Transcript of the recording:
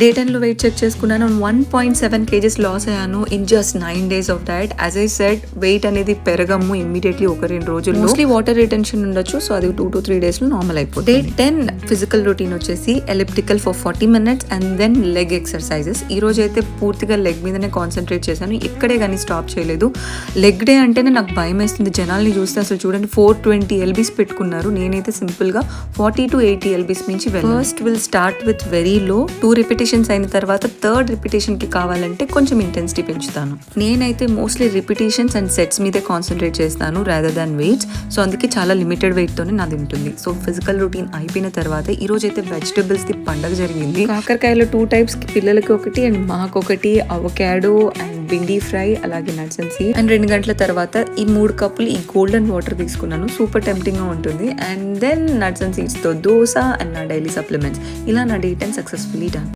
Day 10లో weight check చేసుకున్నాను. 1.7 kgs loss అయ్యాను in just 9 days of diet. As I said weight అనేది పెరగము immediately ఒక 2 రోజుల్లో. మోస్ట్లీ వాటర్ రిటెన్షన్ ఉండొచ్చు, సో అది 2 to 3 days లో నార్మల్ అయిపోతుంది. డే 10 ఫిజికల్ రొటీన్ వచ్చేసి elliptical for 40 minutes and then leg exercises. ఈ రోజు అయితే పూర్తిగా లెగ్ మీదనే కాన్సన్ట్రేట్ చేశాను, ఇక్కడే కానీ స్టాప్ చేయలేదు. లెగ్ డే అంటేనే నాకు భయం వేస్తుంది. జనాల్ని చూస్తే అసలు చూడండి 420 lbs పెట్టుకున్నారు, నేనైతే సింపుల్ గా 40 to 80 lbs నుంచి వెళ్ళాను. First will start with very low. 2 repetitions అయిన తర్వాత 3rd repetition కి కావాలంటే కొంచెం ఇంటెన్సిటీ పెంచుతాను. నేనైతే మోస్ట్లీ రిపిటేషన్స్ అండ్ సెట్స్ మీదే కాన్సన్ట్రేట్ చేస్తాను రాదర్ దాన్ వెయిట్స్. సో అందుకే చాలా లిమిటెడ్ వెయిట్ తోనే నాది ఉంటుంది. సో ఫిజికల్ రొటీన్ అయిపోయిన తర్వాత ఈ రోజు అయితే వెజిటబుల్స్ ది పండగ జరిగింది. కాకరకాయలో 2 types, పిల్లలకి ఒకటి అండ్ మాకొకటి, అవకాడో అండ్ భిండి ఫ్రై, అలాగే నట్స్ అండ్ సీడ్స్. అండ్ 2 గంటల తర్వాత ఈ 3 కప్పులు ఈ గోల్డెన్ వాటర్ తీసుకున్నాను. సూపర్ టెంప్టింగ్ గా ఉంటుంది. And then nuts and seeds తో దోస అండ్ నా డైలీ సప్లిమెంట్స్. ఇలా నా డే 10 సక్సెస్ఫుల్లీ డన్.